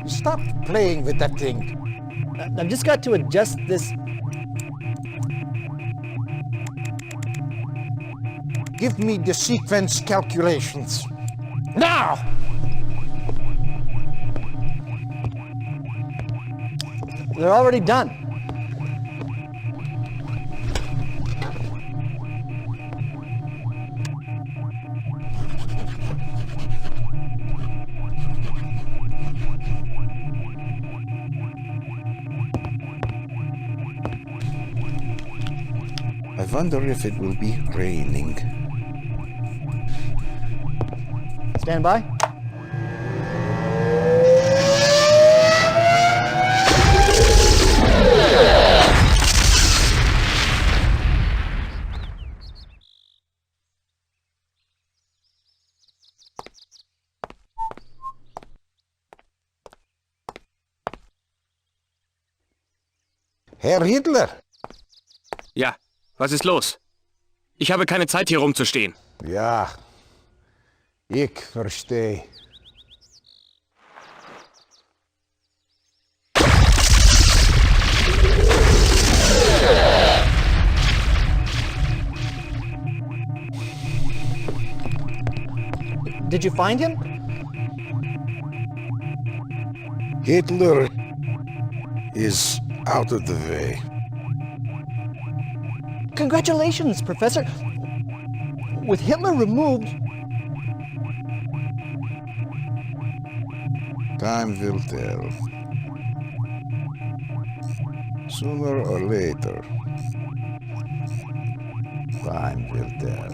Stop playing with that thing. I've just got to adjust this. Give me the sequence calculations. Now! They're already done. I wonder if it will be raining. Stand by. Herr Hitler! Ja, was ist los? Ich habe keine Zeit, hier rumzustehen. Ja, ich verstehe. Did you find him? Hitler is out of the way. Congratulations, Professor. With Hitler removed, Time will tell. Sooner or later. Time will tell.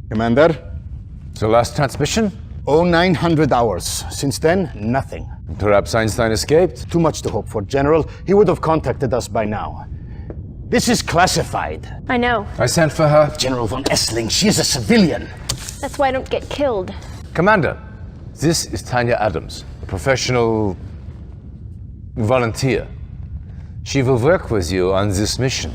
Commander, The last transmission? 0900 hours. Since then, nothing. Perhaps Einstein escaped? Too much to hope for, General. He would have contacted us by now. This is classified. I know. I sent for her. General von Essling, she is a civilian. That's why I don't get killed. Commander, this is Tanya Adams, a professional volunteer. She will work with you on this mission.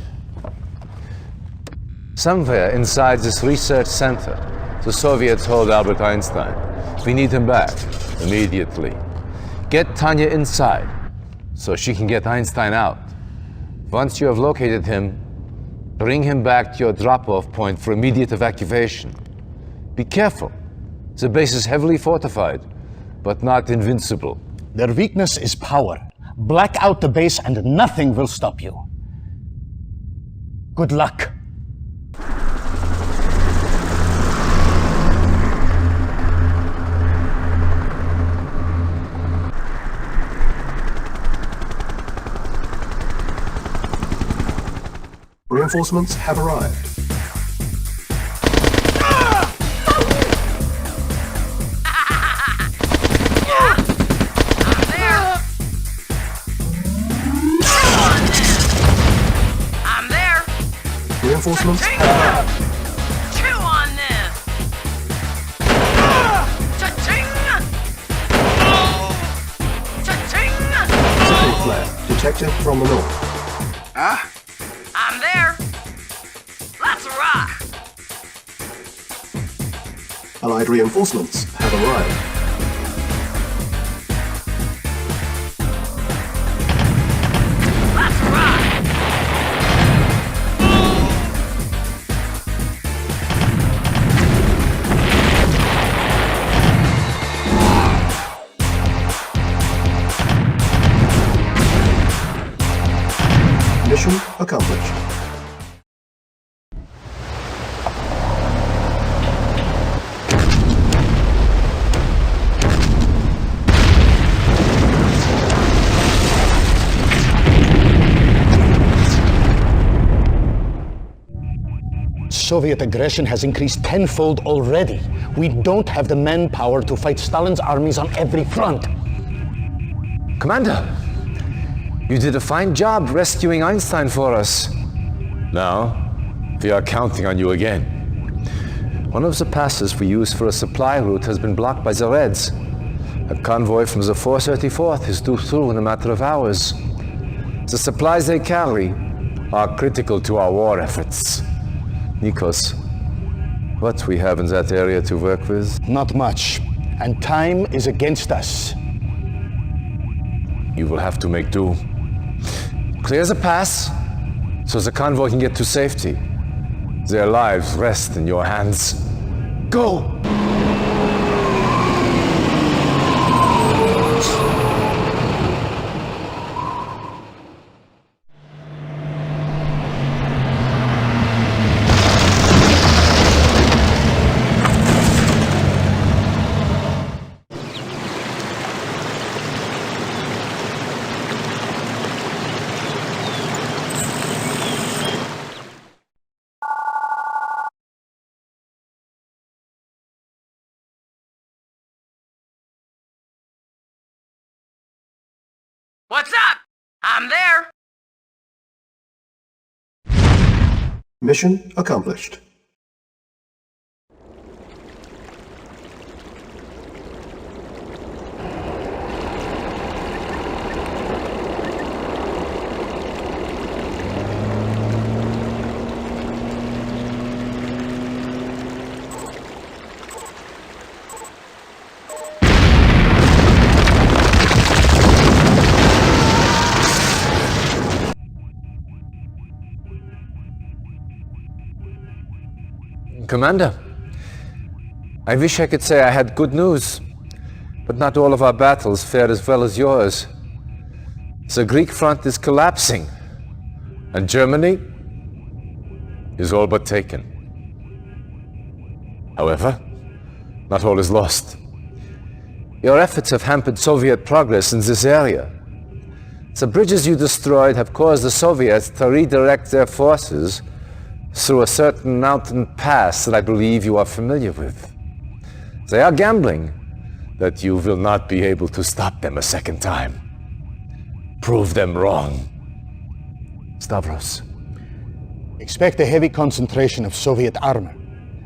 Somewhere inside this research center, the Soviets hold Albert Einstein. We need him back, immediately. Get Tanya inside, so she can get Einstein out. Once you have located him, bring him back to your drop-off point for immediate evacuation. Be careful. The base is heavily fortified, but not invincible. Their weakness is power. Black out the base and nothing will stop you. Good luck. Reinforcements have arrived. I'm there. Reinforcements have arrived. Chew on this. Cha-ching! Cha-ching! detected from the north. I'm there. Let's rock. Allied reinforcements have arrived. Let's rock. Mission accomplished. Soviet aggression has increased tenfold already. We don't have the manpower to fight Stalin's armies on every front. Commander, you did a fine job rescuing Einstein for us. Now, we are counting on you again. One of the passes we used for a supply route has been blocked by the Reds. A convoy from the 434th is due through in a matter of hours. The supplies they carry are critical to our war efforts. Nikos, what we have in that area to work with? Not much. And time is against us. You will have to make do. Clear the pass so the convoy can get to safety. Their lives rest in your hands. Go! What's up? I'm there. Mission accomplished. Commander, I wish I could say I had good news, but not all of our battles fared as well as yours. The Greek front is collapsing, and Germany is all but taken. However, not all is lost. Your efforts have hampered Soviet progress in this area. The bridges you destroyed have caused the Soviets to redirect their forces through a certain mountain pass that I believe you are familiar with. They are gambling that you will not be able to stop them a second time. Prove them wrong. Stavros. Expect a heavy concentration of Soviet armor.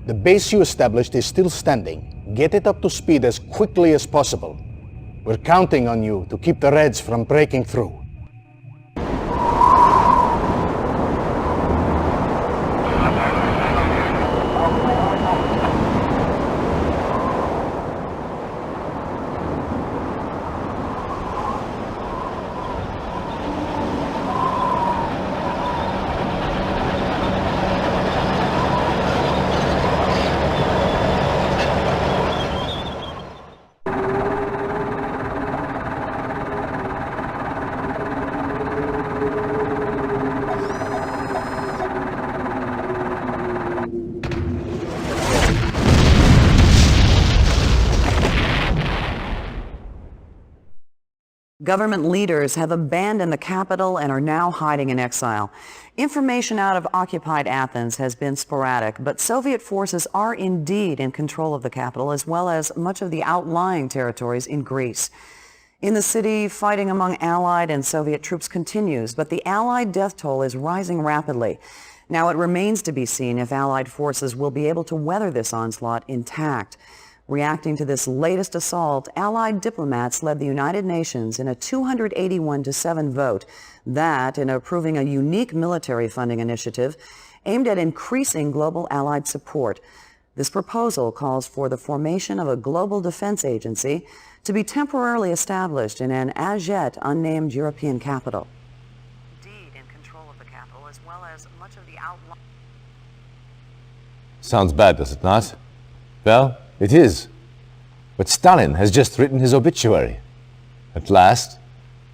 The base you established is still standing. Get it up to speed as quickly as possible. We're counting on you to keep the Reds from breaking through. Government leaders have abandoned the capital and are now hiding in exile. Information out of occupied Athens has been sporadic, but Soviet forces are indeed in control of the capital as well as much of the outlying territories in Greece. In the city, fighting among Allied and Soviet troops continues, but the Allied death toll is rising rapidly. Now it remains to be seen if Allied forces will be able to weather this onslaught intact. Reacting to this latest assault, Allied diplomats led the United Nations in a 281-7 vote that, in approving a unique military funding initiative aimed at increasing global Allied support. This proposal calls for the formation of a global defense agency to be temporarily established in an as yet unnamed European capital. Indeed, in control of the capital as well as much of the outlying... Sounds bad, does it not? Well, it is. But Stalin has just written his obituary. At last,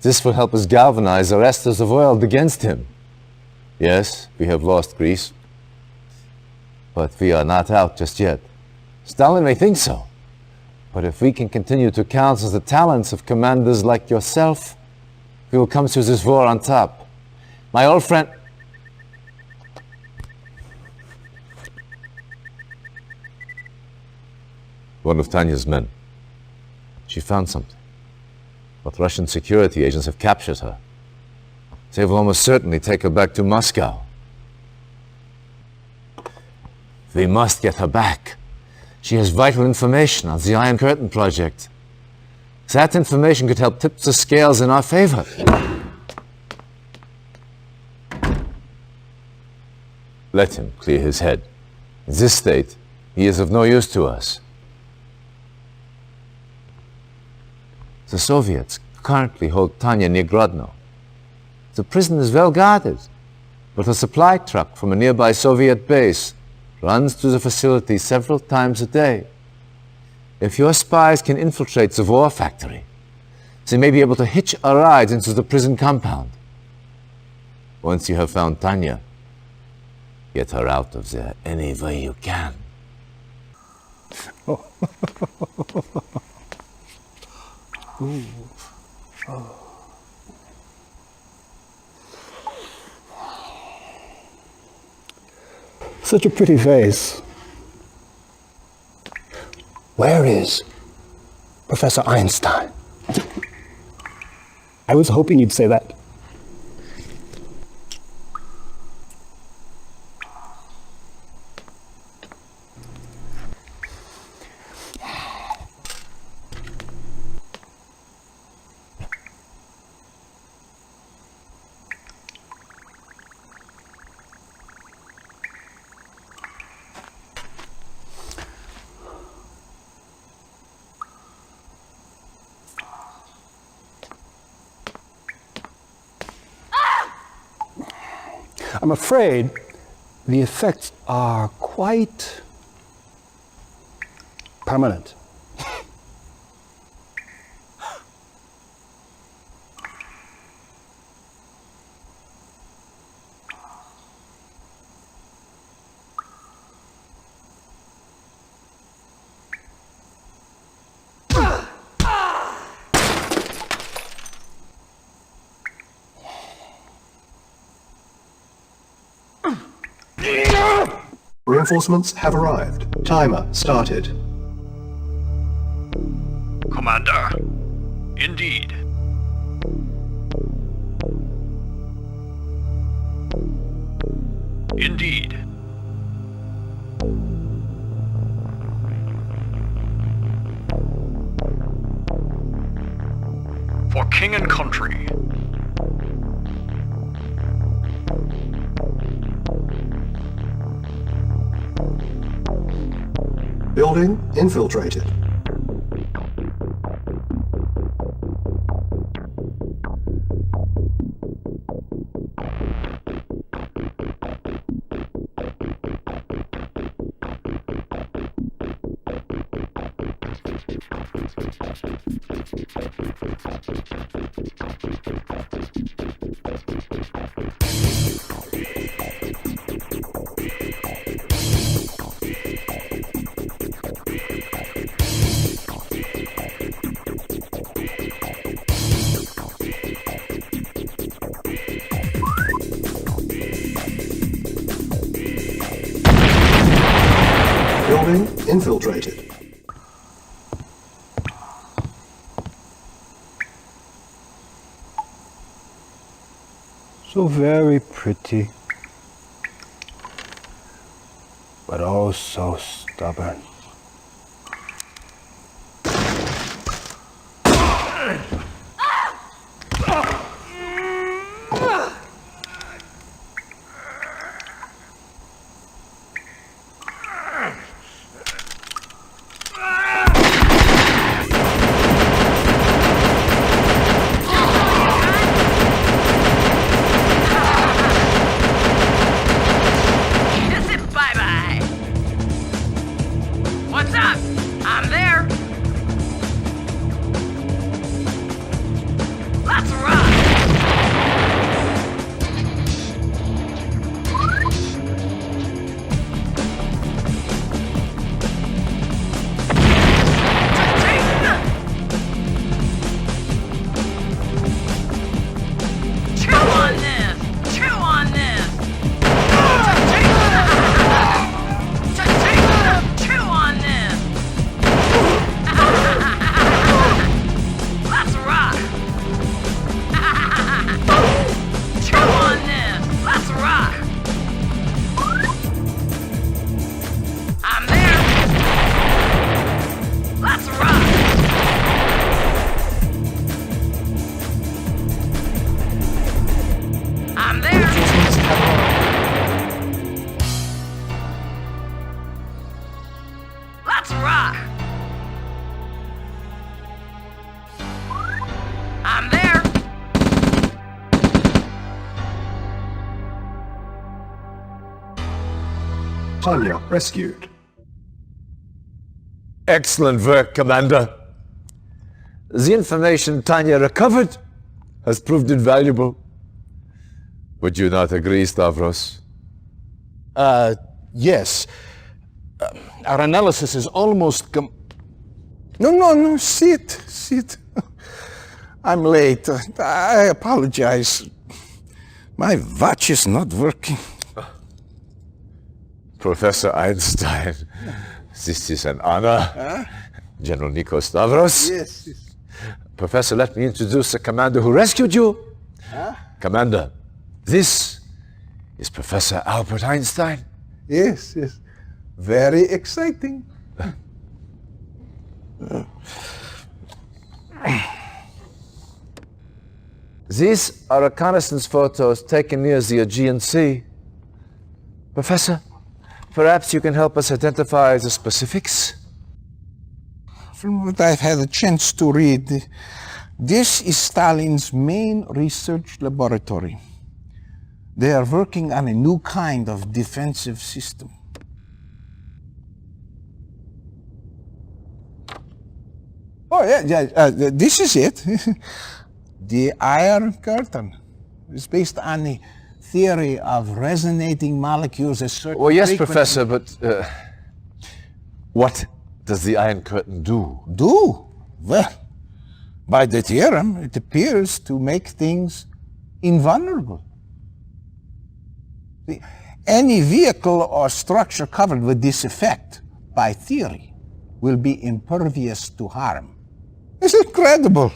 this will help us galvanize the rest of the world against him. Yes, we have lost Greece, but we are not out just yet. Stalin may think so, but if we can continue to counsel the talents of commanders like yourself, we will come through this war on top. My old friend... One of Tanya's men. She found something. But Russian security agents have captured her. They will almost certainly take her back to Moscow. We must get her back. She has vital information on the Iron Curtain project. That information could help tip the scales in our favor. Let him clear his head. In this state, he is of no use to us. The Soviets currently hold Tanya near Grodno. The prison is well guarded, but a supply truck from a nearby Soviet base runs through the facility several times a day. If your spies can infiltrate the war factory, they may be able to hitch a ride into the prison compound. Once you have found Tanya, get her out of there any way you can. Such a pretty face. Where is Professor Einstein? I was hoping you'd say that. I'm afraid the effects are quite permanent. Reinforcements have arrived. Timer started. Commander, indeed. Indeed. For king and country. Building infiltrated. Building infiltrated. So very pretty, but oh so stubborn. Tanya rescued. Excellent work, Commander. The information Tanya recovered has proved invaluable. Would you not agree, Stavros? Yes. Our analysis is almost No, sit. I'm late. I apologize. My watch is not working. Professor Einstein, this is an honor. General Nikos Stavros. Yes. Professor, let me introduce the commander who rescued you. Commander, this is Professor Albert Einstein. Yes. Very exciting. These are reconnaissance photos taken near the Aegean Sea. Professor, perhaps you can help us identify the specifics? From what I've had a chance to read, this is Stalin's main research laboratory. They are working on a new kind of defensive system. Oh, yeah, this is it. The Iron Curtain. It's based on the theory of resonating molecules at certain Well, yes, frequencies. Professor, but what does the Iron Curtain do? Do? Well, by the theorem, it appears to make things invulnerable. See, any vehicle or structure covered with this effect, by theory, will be impervious to harm. It's incredible.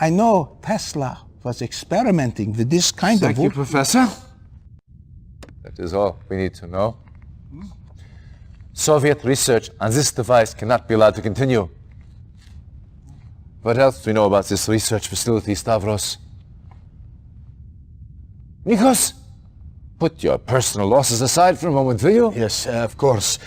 I know Tesla was experimenting with this kind Thank of... you, Professor. That is all we need to know. Soviet research on this device cannot be allowed to continue. What else do we know about this research facility, Stavros? Nikos, put your personal losses aside for a moment, will you? Yes, of course.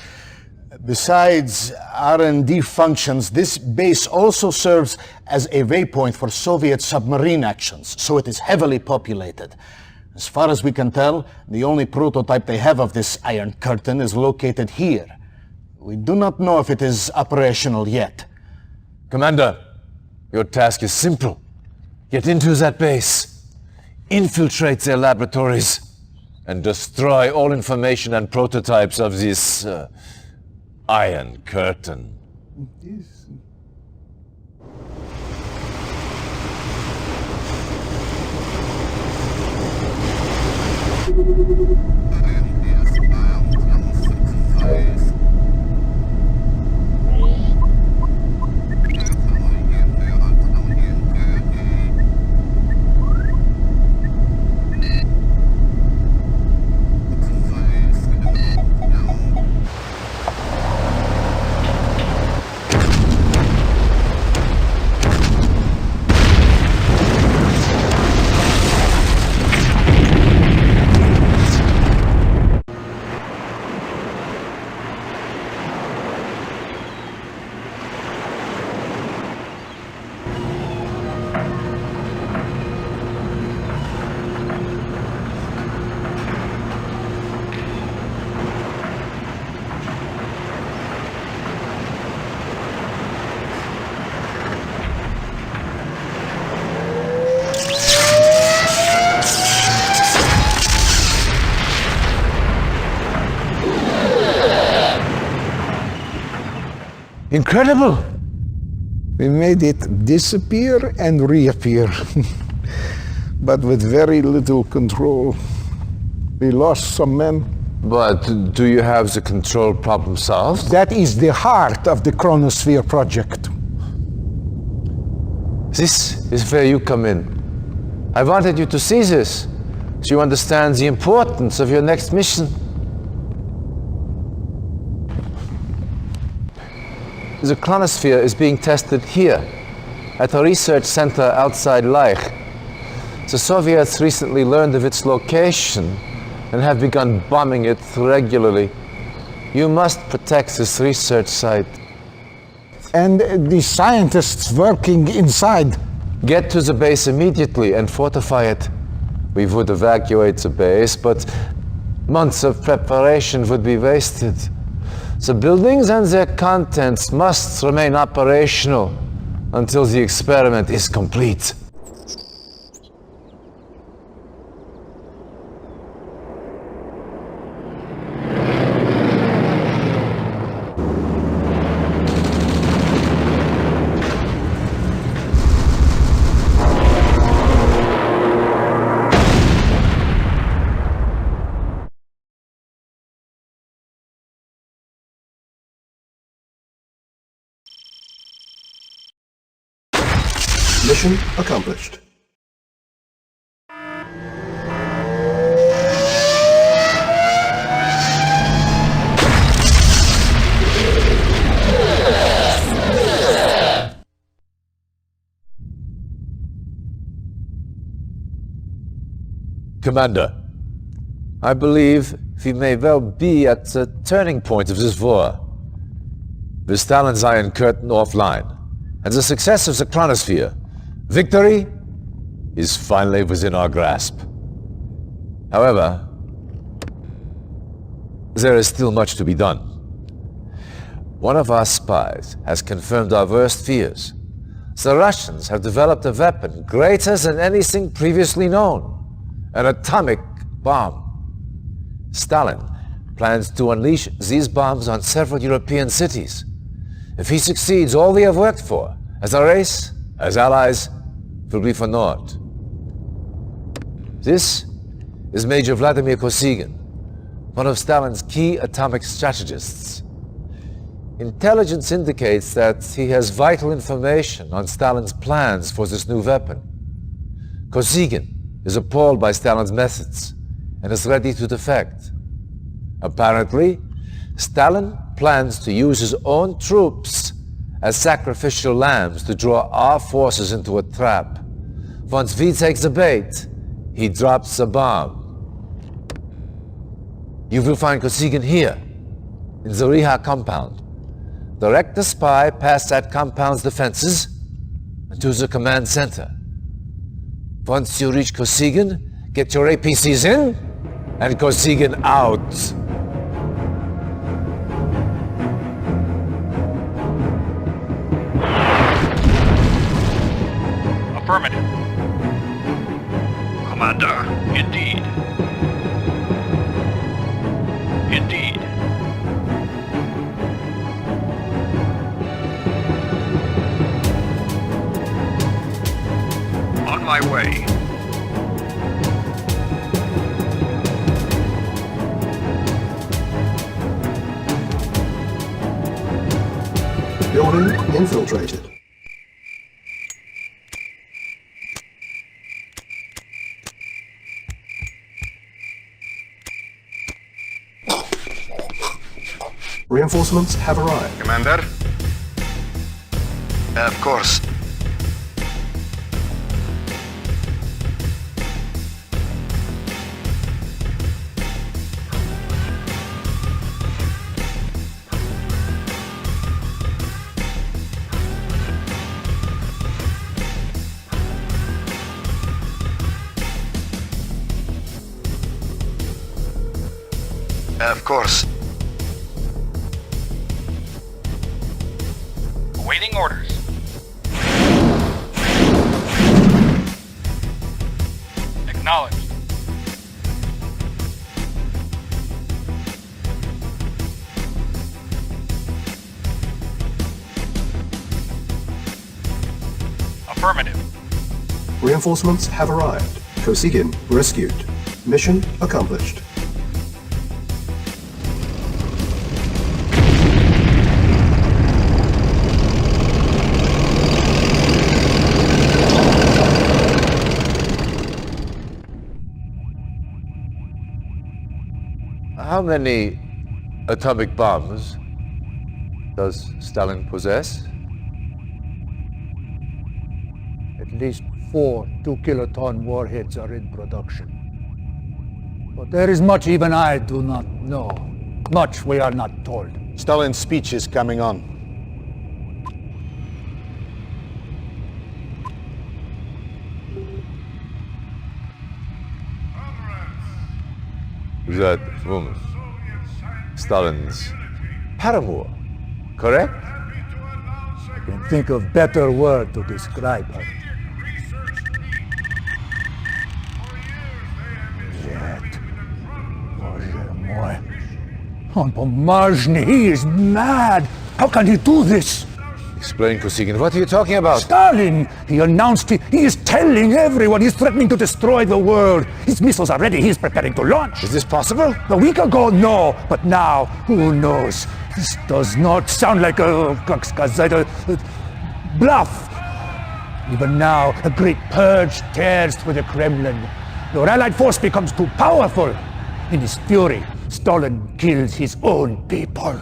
Besides R&D functions, this base also serves as a waypoint for Soviet submarine actions, so it is heavily populated. As far as we can tell, the only prototype they have of this Iron Curtain is located here. We do not know if it is operational yet. Commander, your task is simple. Get into that base, infiltrate their laboratories, and destroy all information and prototypes of this Iron Curtain. Incredible! We made it disappear and reappear, but with very little control. We lost some men. But do you have the control problem solved? That is the heart of the Chronosphere project. This is where you come in. I wanted you to see this, so you understand the importance of your next mission. The Chronosphere is being tested here, at a research center outside Leich. The Soviets recently learned of its location and have begun bombing it regularly. You must protect this research site. And the scientists working inside. Get to the base immediately and fortify it. We would evacuate the base, but Months of preparation would be wasted. The buildings and their contents must remain operational until the experiment is complete. Mission accomplished. Commander, I believe we may well be at the turning point of this war. With Stalin's Iron Curtain offline, and the success of the Chronosphere, victory is finally within our grasp. However, there is still much to be done. One of our spies has confirmed our worst fears. The Russians have developed a weapon greater than anything previously known. An atomic bomb. Stalin plans to unleash these bombs on several European cities. If he succeeds, all we have worked for, as a race, as allies, will be for naught. This is Major Vladimir Kosygin, one of Stalin's key atomic strategists. Intelligence indicates that he has vital information on Stalin's plans for this new weapon. Kosygin is appalled by Stalin's methods and is ready to defect. Apparently, Stalin plans to use his own troops as sacrificial lambs to draw our forces into a trap. Once we take the bait, he drops the bomb. You will find Kosygin here, in the Riha compound. Direct the spy past that compound's defenses and to the command center. Once you reach Kosygin, get your APCs in and Kosygin out. Affirmative. Commander, indeed. Indeed. On my way. Building infiltrated. Reinforcements have arrived. Commander? Of course. Of course. Awaiting orders. Acknowledged. Affirmative. Reinforcements have arrived. Kosygin rescued. Mission accomplished. How many atomic bombs does Stalin possess? At least 4 2-kiloton warheads are in production. But there is much even I do not know. Much we are not told. Stalin's speech is coming on. That woman, Stalin's paramour, correct? I can think of better word to describe her. Yet, Bоже мой. On Pomazhny, he is mad. How can he do this? Explain, Kosygin, what are you talking about? Stalin! He announced he is telling everyone he's threatening to destroy the world. His missiles are ready. He's preparing to launch. Is this possible? A week ago, no. But now, who knows? This does not sound like a bluff. Even now, a great purge tears through the Kremlin. Your allied force becomes too powerful. In his fury, Stalin kills his own people.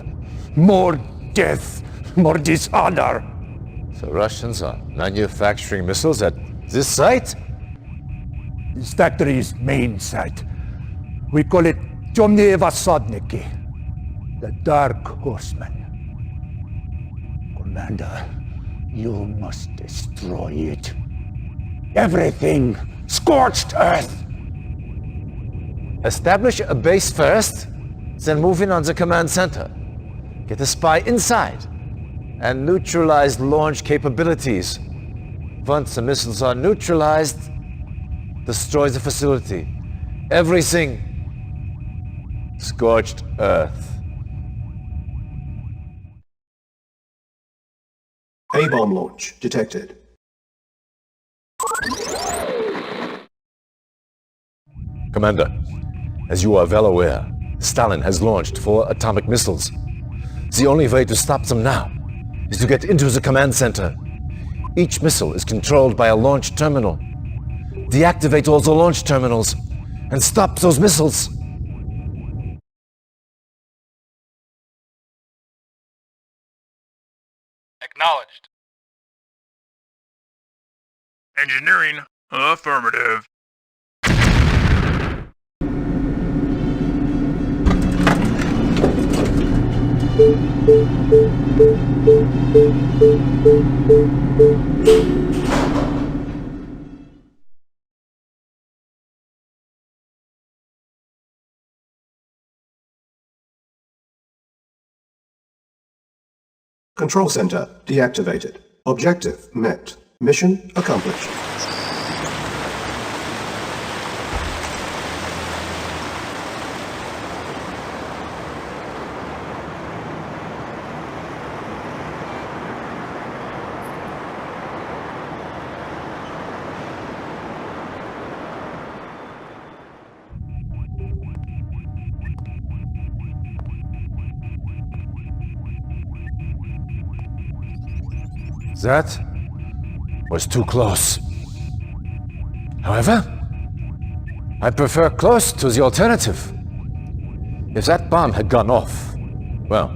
More death, more dishonor. The Russians are manufacturing missiles at this site? This factory's main site. We call it Temnye Vasodniki, the Dark Horsemen. Commander, you must destroy it. Everything! Scorched earth! Establish a base first, then move in on the command center. Get a spy inside, and neutralize launch capabilities. Once the missiles are neutralized, destroy the facility. Everything. Scorched earth. A-bomb launch detected. Commander, as you are well aware, Stalin has launched 4 atomic missiles. The only way to stop them now is to get into the command center. Each missile is controlled by a launch terminal. Deactivate all the launch terminals and stop those missiles. Acknowledged. Engineering, affirmative. Control center deactivated. Objective met. Mission accomplished. That was too close. However, I prefer close to the alternative. If that bomb had gone off, well,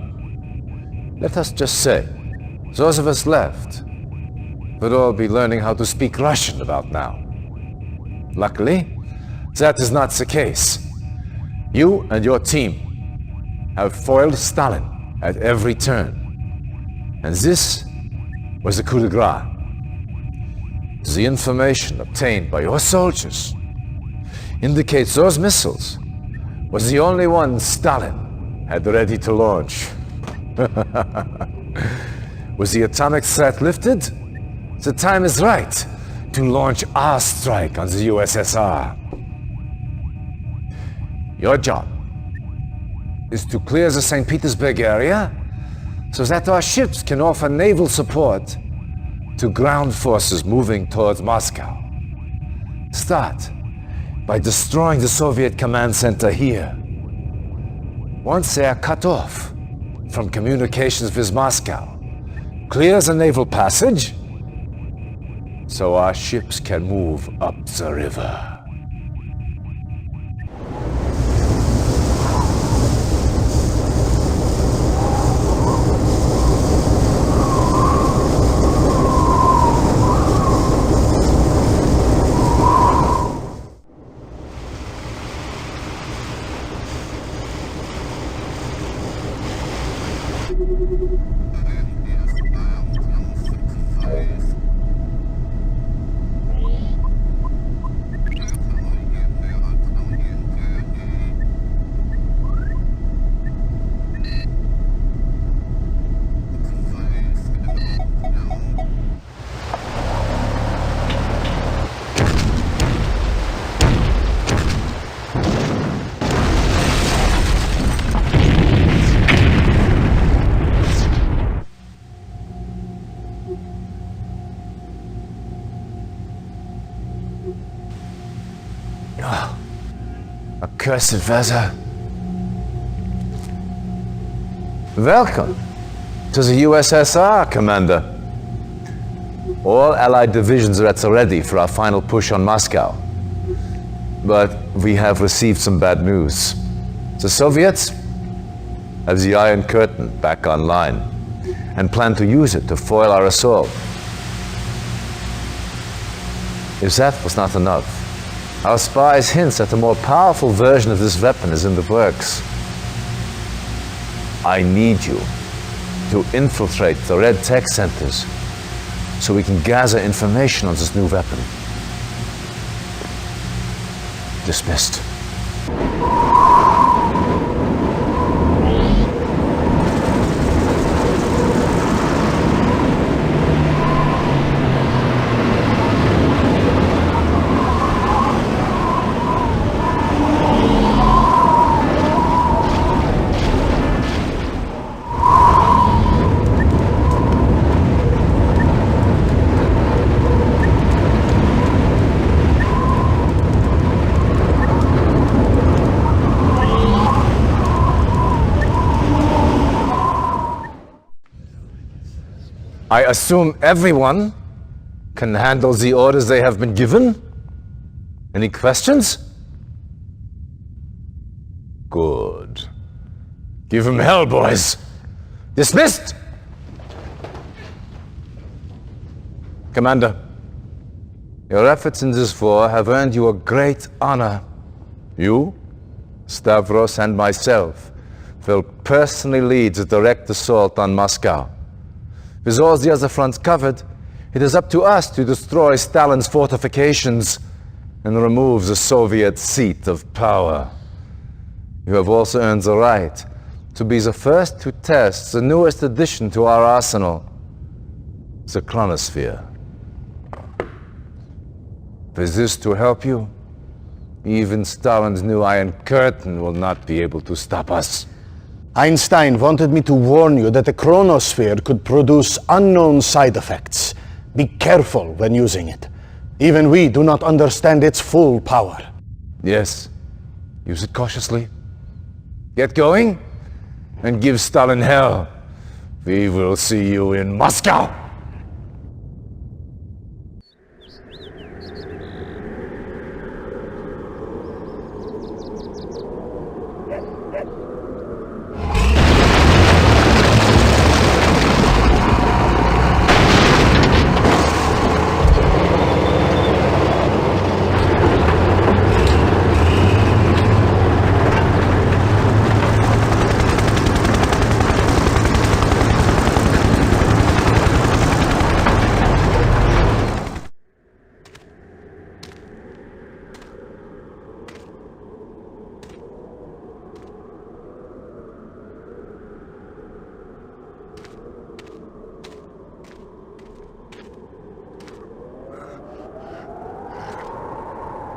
let us just say, those of us left would all be learning how to speak Russian about now. Luckily, that is not the case. You and your team have foiled Stalin at every turn. And this was the coup de grace. The information obtained by your soldiers indicates those missiles was the only one Stalin had ready to launch. Was the atomic threat lifted? The time is right to launch our strike on the USSR. Your job is to clear the St. Petersburg area so that our ships can offer naval support to ground forces moving towards Moscow. Start by destroying the Soviet command center here. Once they are cut off from communications with Moscow, clear the naval passage so our ships can move up the river. accursed Vezza. Welcome to the USSR, Commander. All Allied divisions are at the ready for our final push on Moscow. But we have received some bad news. The Soviets have the Iron Curtain back online and plan to use it to foil our assault. If that was not enough, our spies hint that a more powerful version of this weapon is in the works. I need you to infiltrate the Red Tech Centers so we can gather information on this new weapon. Dismissed. I assume everyone can handle the orders they have been given? Any questions? Good. Give them hell, boys. Dismissed! Commander, your efforts in this war have earned you a great honor. You, Stavros, and myself will personally lead the direct assault on Moscow. With all the other fronts covered, it is up to us to destroy Stalin's fortifications and remove the Soviet seat of power. You have also earned the right to be the first to test the newest addition to our arsenal, the Chronosphere. With this to help you, even Stalin's new Iron Curtain will not be able to stop us. Einstein wanted me to warn you that the Chronosphere could produce unknown side effects. Be careful when using it. Even we do not understand its full power. Yes, use it cautiously. Get going, and give Stalin hell. We will see you in Moscow!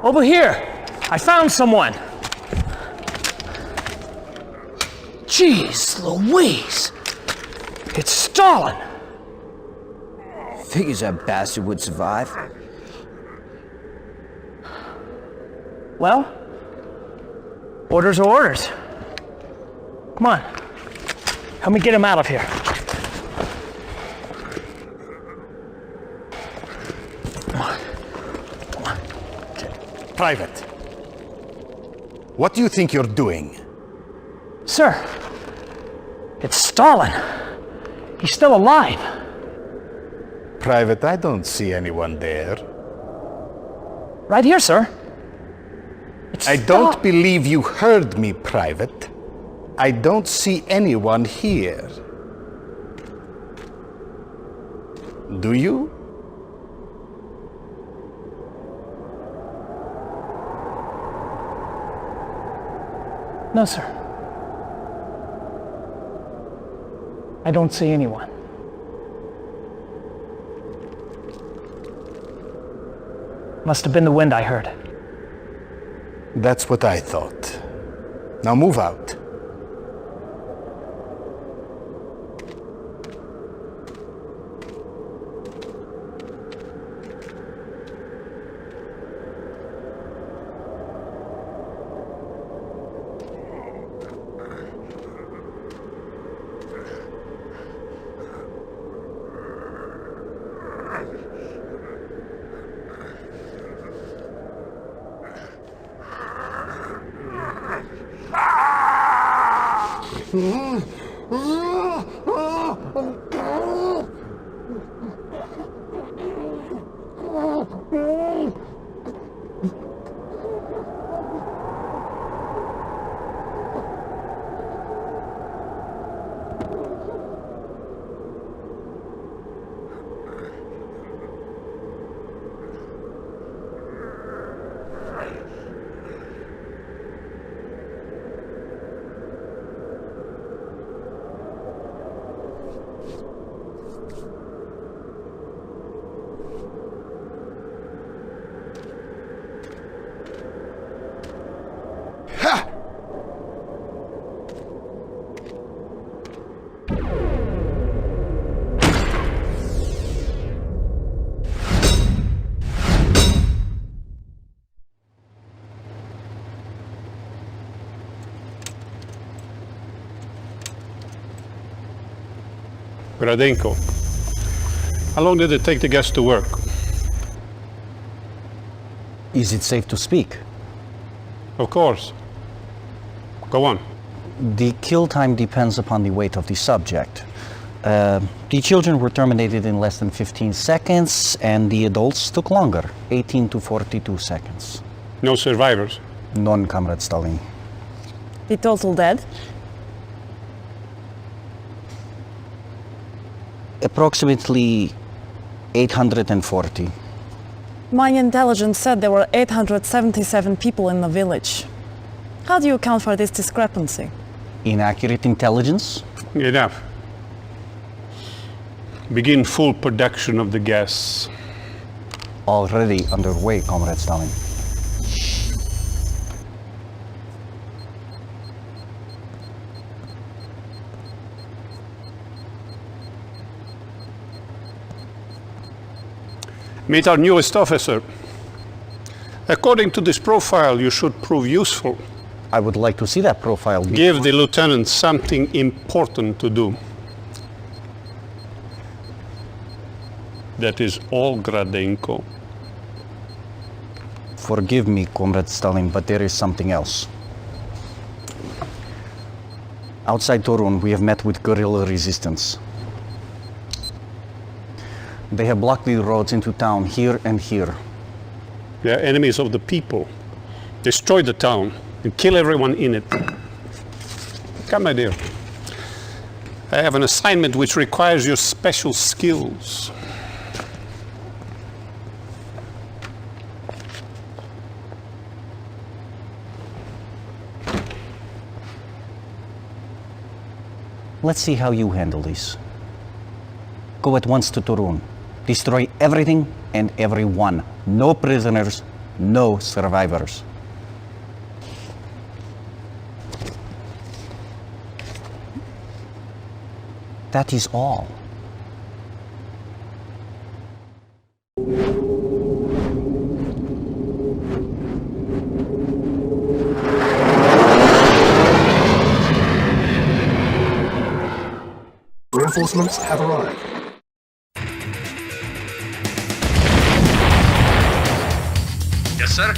Over here! I found someone! Jeez Louise! It's Stalin! Figures that bastard would survive. Well, orders are orders. Come on. Help me get him out of here. Private, what do you think you're doing? Sir, it's Stalin. He's still alive. Private, I don't see anyone there. Right here, sir. I don't believe you heard me, Private. I don't see anyone here. Do you? No, sir. I don't see anyone. Must have been the wind I heard. That's what I thought. Now move out. Gradenko, how long did it take the gas to work? Is it safe to speak? Of course. Go on. The kill time depends upon the weight of the subject. The children were terminated in less than 15 seconds, and the adults took longer, 18 to 42 seconds. No survivors? None, Comrade Stalin. The total dead? Approximately 840. My intelligence said there were 877 people in the village. How do you account for this discrepancy? Inaccurate intelligence? Enough. Begin full production of the gas. Already underway, Comrade Stalin. Meet our newest officer. According to this profile, you should prove useful. I would like to see that profile. Give the lieutenant something important to do. That is all, Gradenko. Forgive me, Comrade Stalin, but there is something else. Outside Torun, we have met with guerrilla resistance. They have blocked the roads into town here and here. They are enemies of the people. Destroy the town and kill everyone in it. Come, my dear. I have an assignment which requires your special skills. Let's see how you handle this. Go at once to Torun. Destroy everything and everyone. No prisoners, no survivors. That is all. Reinforcements have arrived. Yes, sir.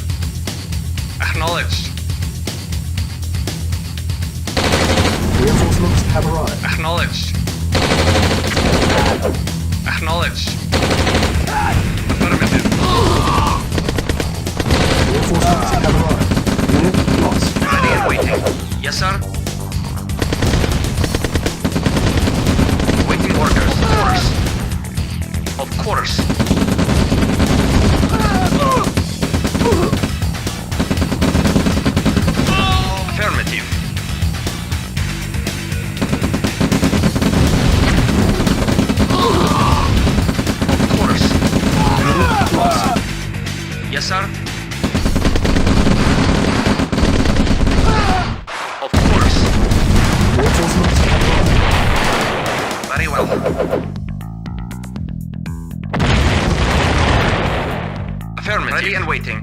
Acknowledged. Reinforcements have arrived. Acknowledged. Acknowledged. Affirmative. Reinforcements have arrived. Unit lost. Ready and waiting. Yes, sir. Waiting orders. Of course. Affirmative. Of course. Yes, sir. Of course. Very well. Affirmative. Ready and waiting.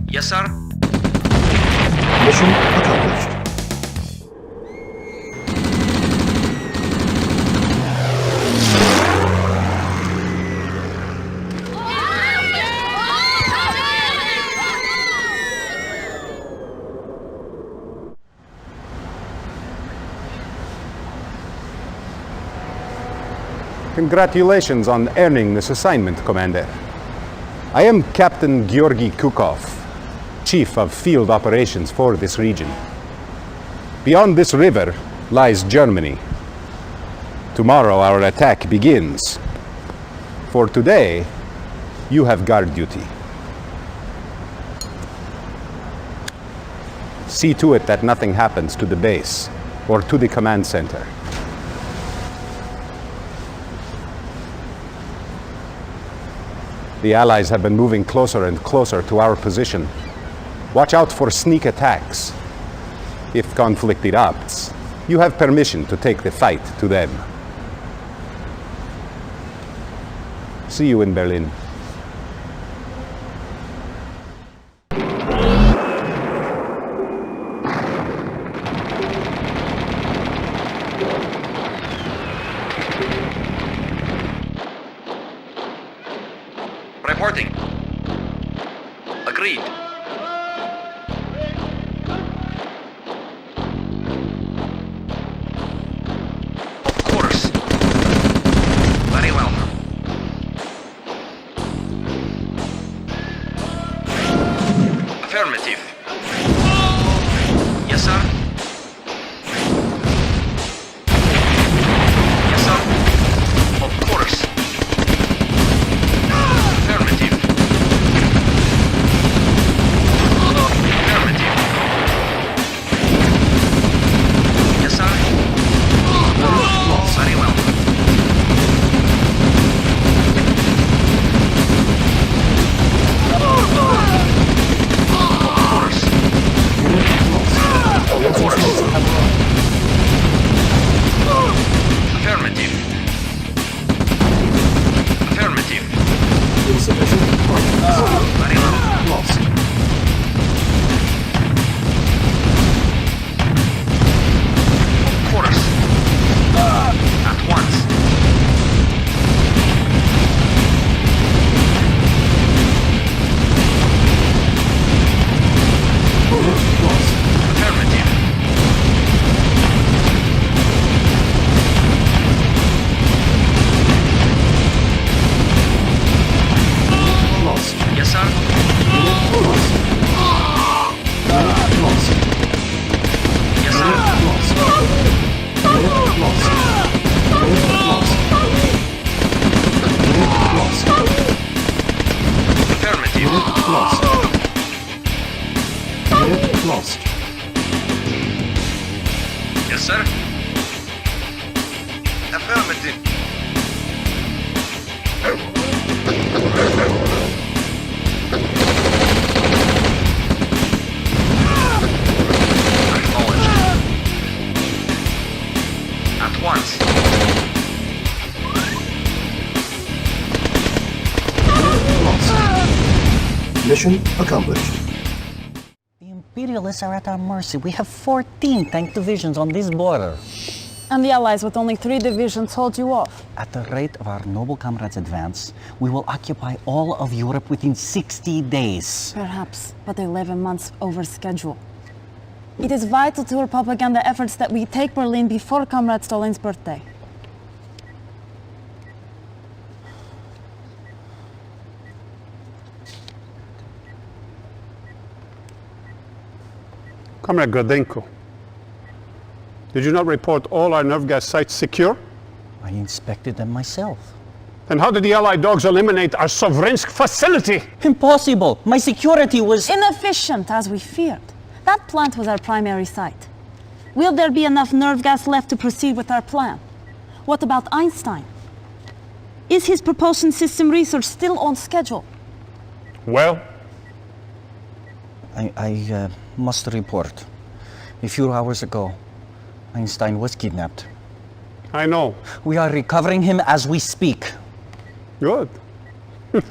Yes, sir. Mission accomplished. Congratulations on earning this assignment, Commander. I am Captain Georgy Kukov, Chief of Field Operations for this region. Beyond this river lies Germany. Tomorrow our attack begins. For today, you have guard duty. See to it that nothing happens to the base or to the command center. The Allies have been moving closer and closer to our position. Watch out for sneak attacks. If conflict erupts, you have permission to take the fight to them. See you in Berlin. Reporting. Agreed. Of course. Very well. Affirmative. Yes, sir. Yes, sir. Of course. Affirmative. Affirmative. Yes, sir. Very well. Of course. Affirmative. Affirmative. Insufficient funds. Very well. Lost. Of course. At once. Lost. Affirmative. Lost. Yes, sir. Lost. Lost. Yes, sir. Lost. Lost. Lost. Affirmative. Lost. Lost. Yes, sir. Affirmative. Acknowledged. At once. Lost. Mission accomplished. The Imperialists are at our mercy. We have 14 tank divisions on this border. And the Allies with only 3 divisions hold you off. At the rate of our noble comrades' advance, we will occupy all of Europe within 60 days. Perhaps, but 11 months over schedule. It is vital to our propaganda efforts that we take Berlin before Comrade Stalin's birthday. Comrade Gradenko, did you not report all our nerve gas sites secure? I inspected them myself. Then how did the Allied dogs eliminate our Sovrensk facility? Impossible! My security was Inefficient, as we feared. That plant was our primary site. Will there be enough nerve gas left to proceed with our plan? What about Einstein? Is his propulsion system research still on schedule? Well, I must report. A few hours ago, Einstein was kidnapped. I know. We are recovering him as we speak. Good. Good!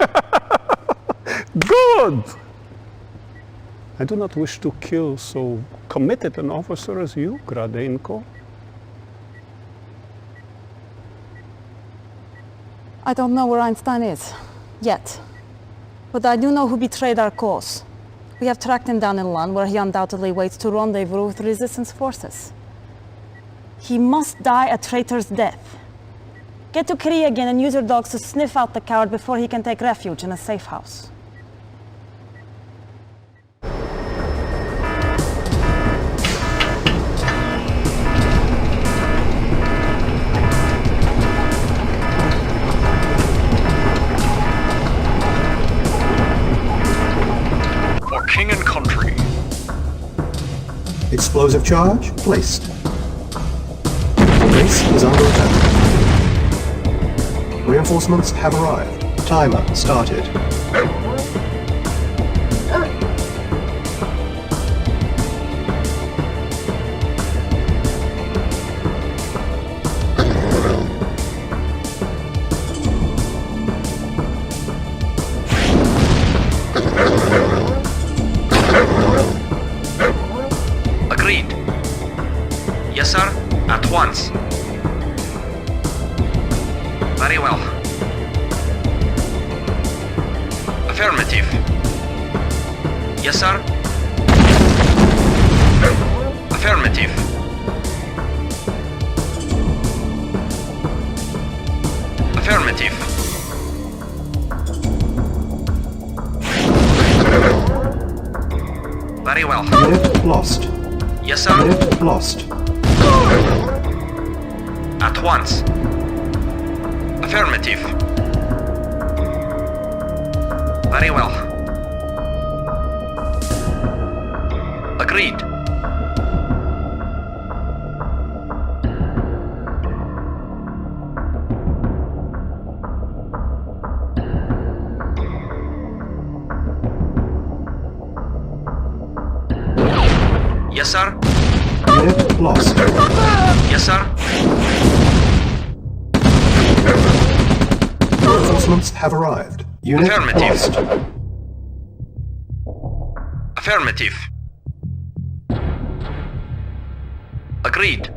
I do not wish to kill so committed an officer as you, Gradenko. I don't know where Einstein is, yet. But I do know who betrayed our cause. We have tracked him down in Lund, where he undoubtedly waits to rendezvous with resistance forces. He must die a traitor's death. Get to Kriegin and use your dogs to sniff out the coward before he can take refuge in a safe house. For king and country. Explosive charge placed. Base is under attack. Reinforcements have arrived. Timer started. Agreed. Yes, sir. At once. Very well. Affirmative. Yes, sir. Affirmative. Affirmative. Very well. Unit lost. Yes, sir. Unit lost. At once. Affirmative. Very well. Agreed. Yes, sir. Unit lost. Yes, sir. Reinforcements have arrived. Unit Affirmative. lost. Affirmative. Agreed.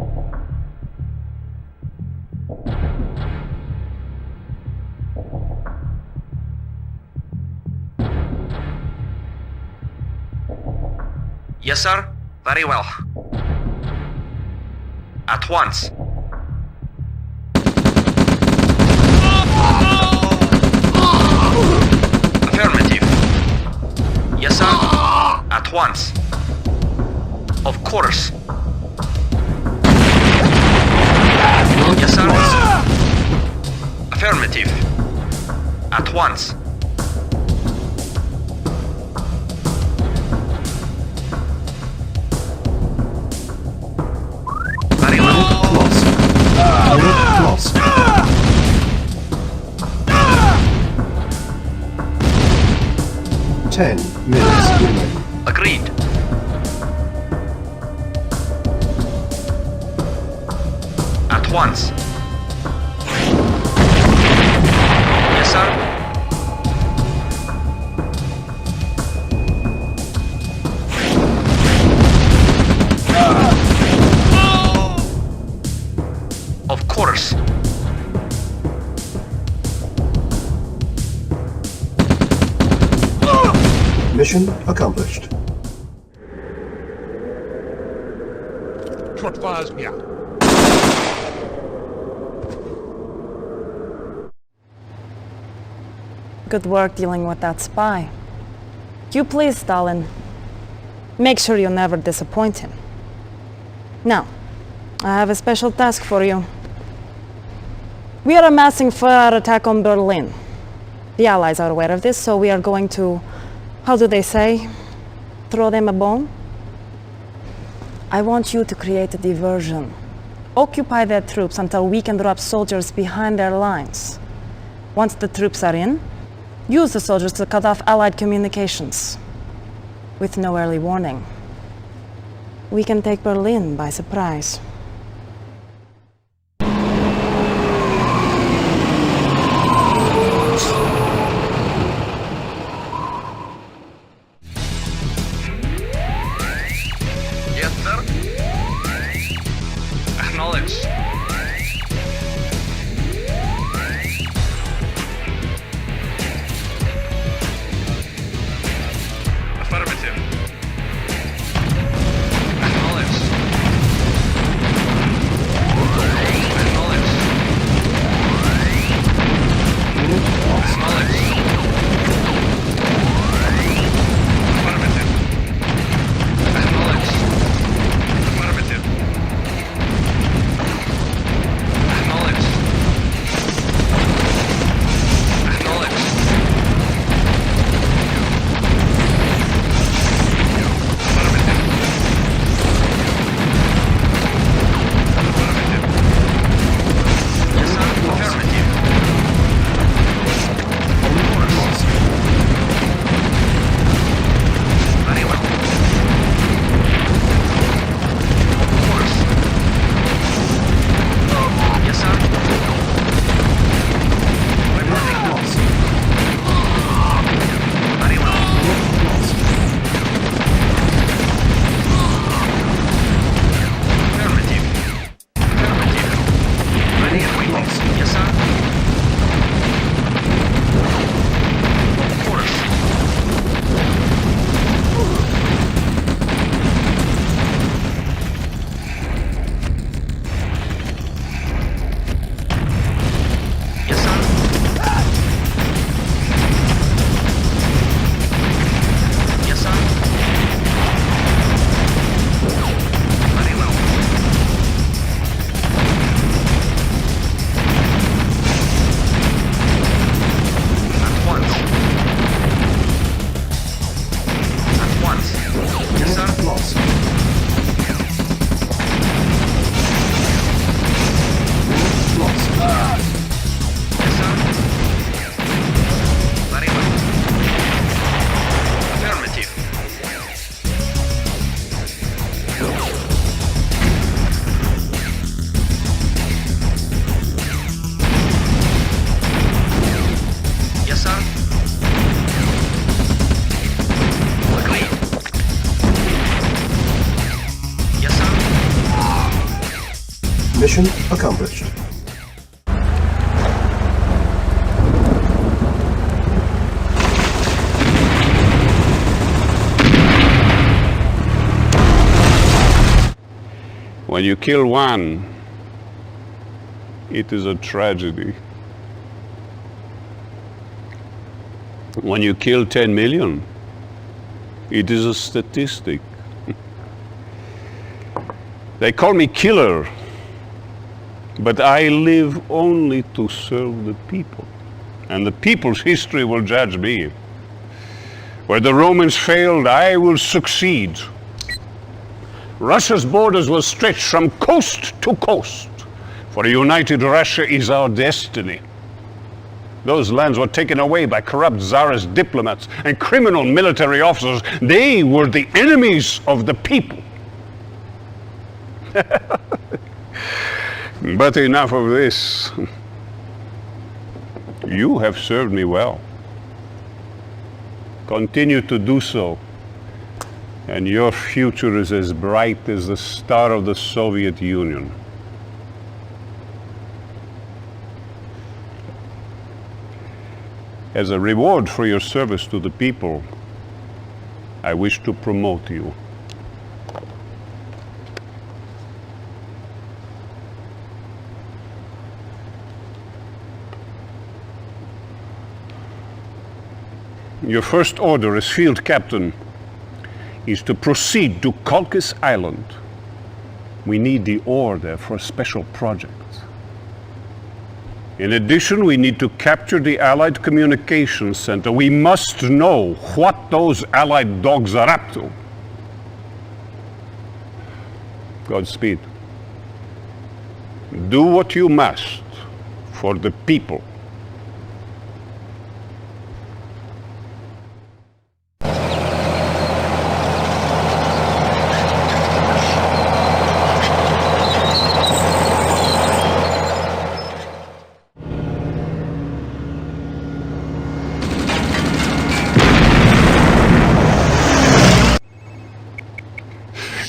Yes, sir. Very well. At once. Affirmative. Yes, sir. At once. Of course. Yes, sir. Affirmative. At once. Very well. Lost. Unit lost. Ten minutes remaining. Agreed. At once. Yes, sir. Of course. Mission accomplished. Good work dealing with that spy. You please, Stalin. Make sure you never disappoint him. Now, I have a special task for you. We are amassing for our attack on Berlin. The Allies are aware of this, so we are going to, how do they say, throw them a bone? I want you to create a diversion. Occupy their troops until we can drop soldiers behind their lines. Once the troops are in, use the soldiers to cut off Allied communications. With no early warning. We can take Berlin by surprise. Yes, sir. Acknowledged. Affirmative. Acknowledged. Acknowledged. Mission accomplished. When you kill one, it is a tragedy. When you kill 10 million, it is a statistic. They call me killer, but I live only to serve the people. And the people's history will judge me. Where the Romans failed, I will succeed. Russia's borders will stretch from coast to coast, for a united Russia is our destiny. Those lands were taken away by corrupt Tsarist diplomats and criminal military officers. They were the enemies of the people. But enough of this. You have served me well. Continue to do so, and your future is as bright as the star of the Soviet Union. As a reward for your service to the people, I wish to promote you. Your first order as field captain is to proceed to Kolkis Island. We need the ore there for a special project. In addition, we need to capture the Allied Communications Center. We must know what those Allied dogs are up to. Godspeed. Do what you must for the people.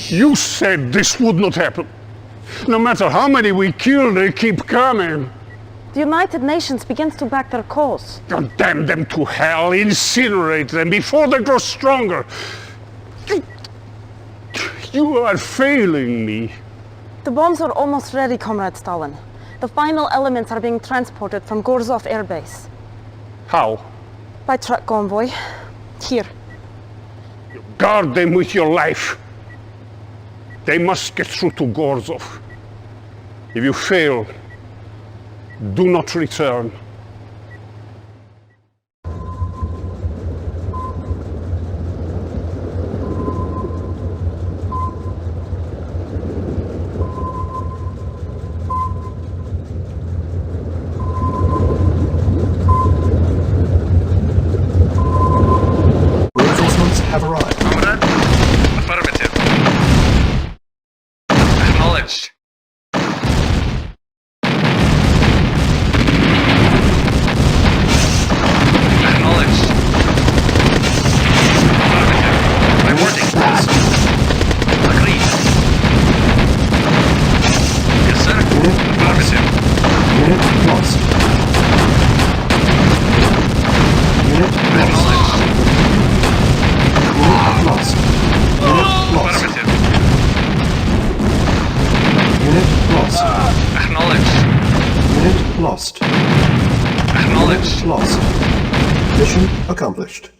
You said this would not happen. No matter how many we kill, they keep coming. The United Nations begins to back their cause. Condemn them to hell, incinerate them before they grow stronger. You are failing me. The bombs are almost ready, Comrade Stalin. The final elements are being transported from Gorzov Air Base. How? By truck convoy. Here. Guard them with your life. They must get through to Gorzov. If you fail, do not return. Reinforcements have arrived. Comrade? Affirmative. Acknowledged. Acknowledged. Affirmative. Reporting. Agreed. Yes, sir. Affirmative. Unit lost. Unit lost. Acknowledged. Unit lost. Unit lost. Affirmative. Unit lost. Acknowledged. Unit lost. Acknowledged. Unit lost. Mission accomplished.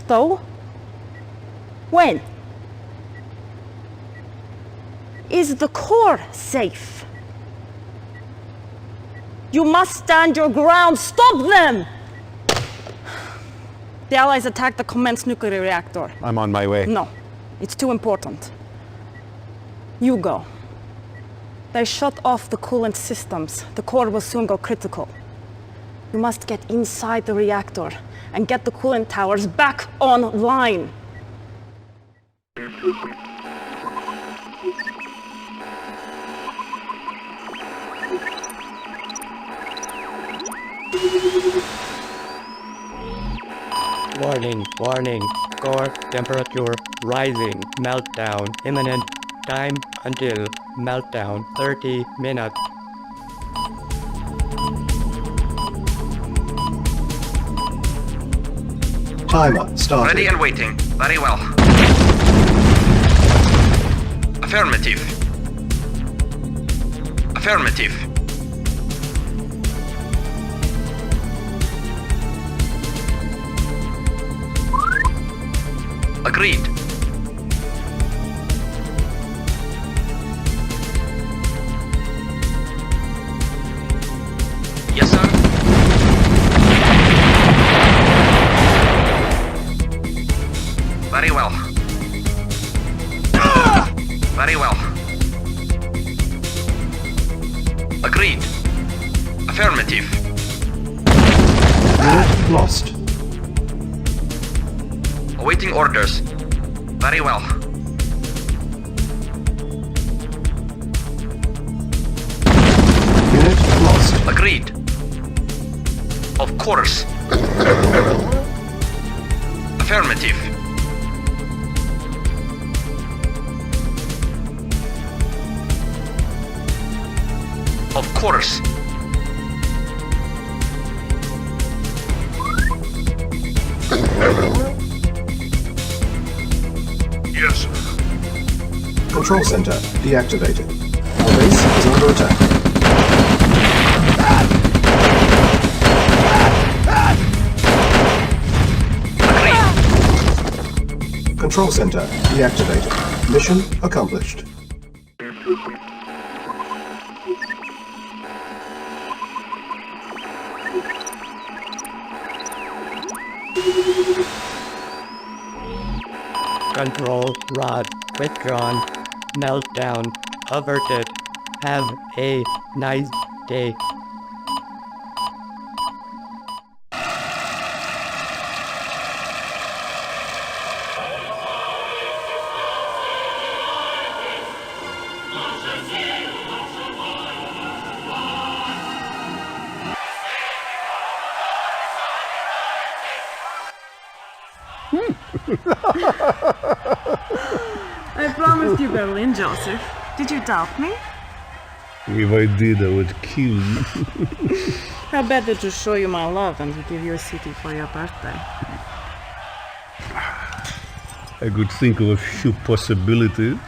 Though? When? Is the core safe? You must stand your ground. Stop them! The Allies attacked the Commence nuclear reactor. I'm on my way. No, it's too important. You go. They shut off the coolant systems. The core will soon go critical. You must get inside the reactor and get the coolant towers back online. Warning, warning. Core temperature rising. Meltdown imminent. Time until meltdown 30 minutes. Timer started. Ready and waiting. Very well. Affirmative. Affirmative. Agreed. Yes, sir. Very well. Very well. Agreed. Affirmative. Unit lost. Awaiting orders. Very well. Unit lost. Agreed. Of course. Affirmative. Of course. Yes, sir. Control center deactivated. Our base is under attack. Control center deactivated. Mission accomplished. Control rod withdrawn. Meltdown averted. Have a nice day. I promised you Berlin, Joseph. Did you doubt me? If I did, I would kill you. How better to show you my love than to give you a city for your birthday? I could think of a few possibilities.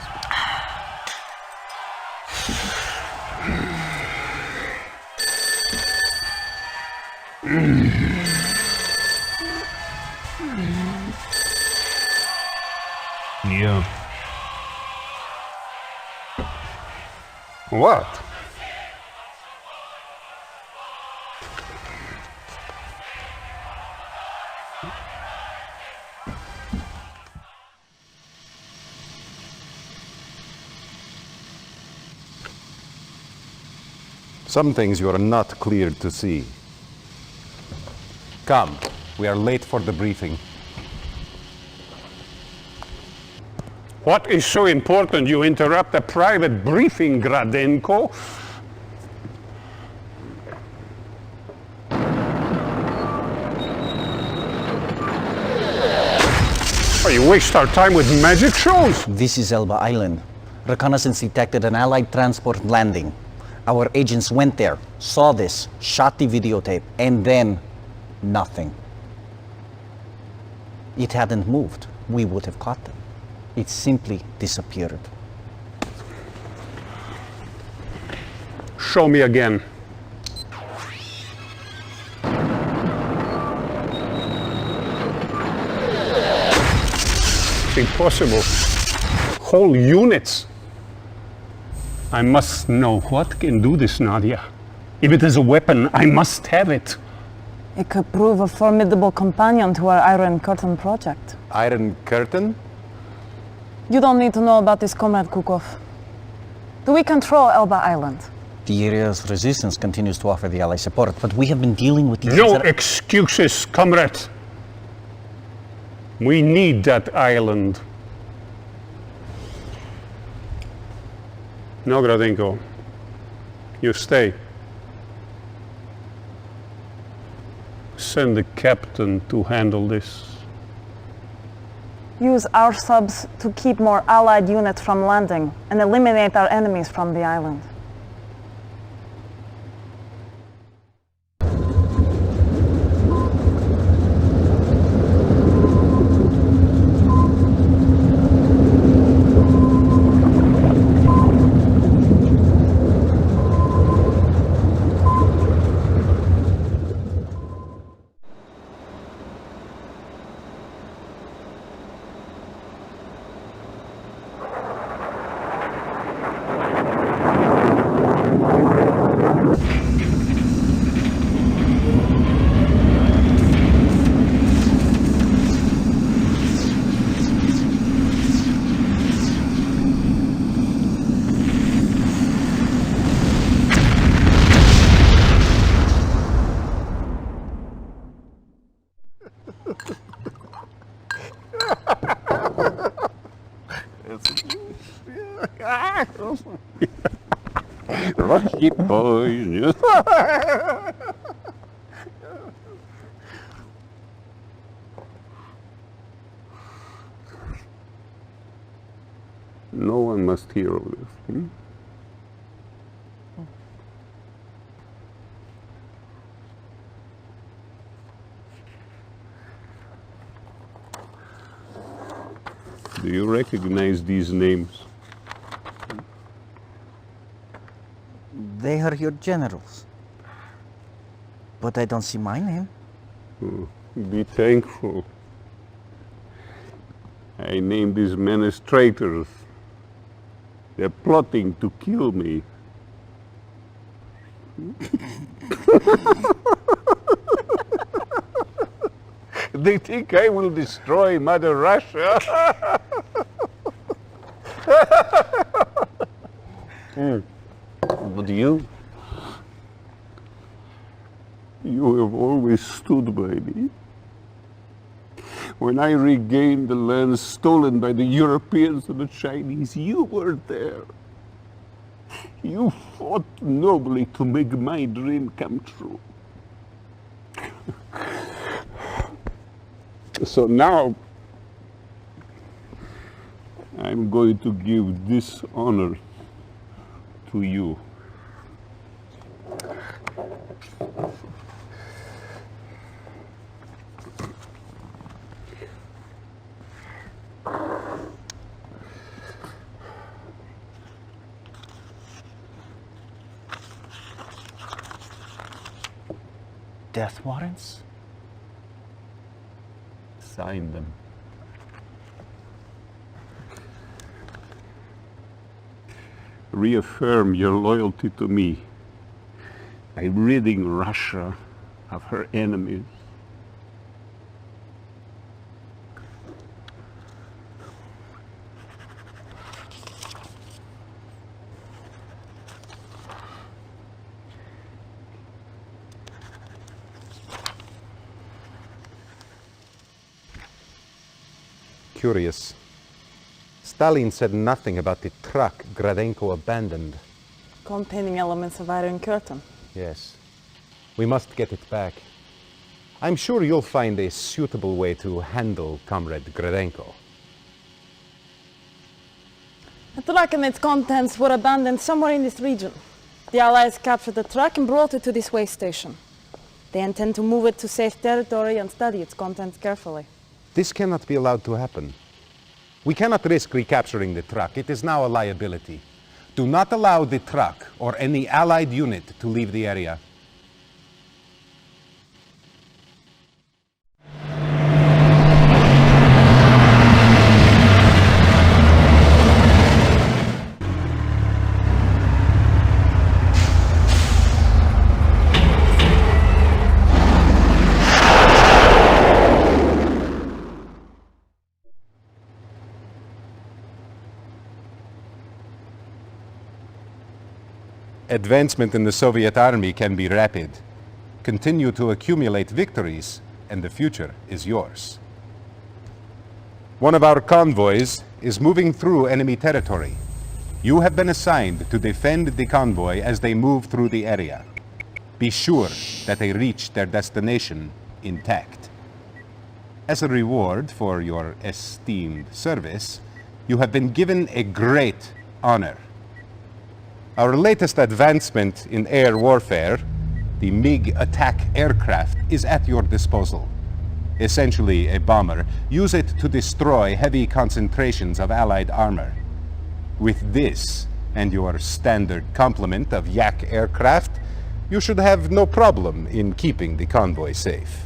Yeah. What? Some things you are not cleared to see. Come, we are late for the briefing. What is so important you interrupt a private briefing, Gradenko? Oh, you waste our time with magic shows? This is Elba Island. Reconnaissance detected an Allied transport landing. Our agents went there, saw this, shot the videotape, and then nothing. It hadn't moved. We would have caught them. It simply disappeared. Show me again. It's impossible. Whole units. I must know what can do this, Nadia. If it is a weapon, I must have it. It could prove a formidable companion to our Iron Curtain project. Iron Curtain? You don't need to know about this, Comrade Kukov. Do we control Elba Island? The area's resistance continues to offer the Allies support, but we have been dealing with these... No excuses, comrade. We need that island. No, Gradenko. You stay. Send the captain to handle this. Use our subs to keep more Allied units from landing and eliminate our enemies from the island. Rusty boys. No one must hear of this. Do you recognize these names? They are your generals. But I don't see my name. Oh, be thankful. I named these men as traitors. They're plotting to kill me. They think I will destroy Mother Russia. But you? You have always stood by me. When I regained the lands stolen by the Europeans and the Chinese, you were there. You fought nobly to make my dream come true. So now, I'm going to give this honor to you. Death warrants? Sign them. Reaffirm your loyalty to me by ridding Russia of her enemies. Curious. Stalin said nothing about the truck Gradenko abandoned. Containing elements of Iron Curtain. Yes. We must get it back. I'm sure you'll find a suitable way to handle Comrade Gradenko. The truck and its contents were abandoned somewhere in this region. The Allies captured the truck and brought it to this way station. They intend to move it to safe territory and study its contents carefully. This cannot be allowed to happen. We cannot risk recapturing the truck. It is now a liability. Do not allow the truck or any Allied unit to leave the area. Advancement in the Soviet army can be rapid. Continue to accumulate victories, and the future is yours. One of our convoys is moving through enemy territory. You have been assigned to defend the convoy as they move through the area. Be sure that they reach their destination intact. As a reward for your esteemed service, you have been given a great honor. Our latest advancement in air warfare, the MiG attack aircraft, is at your disposal. Essentially a bomber. Use it to destroy heavy concentrations of Allied armor. With this and your standard complement of Yak aircraft, you should have no problem in keeping the convoy safe.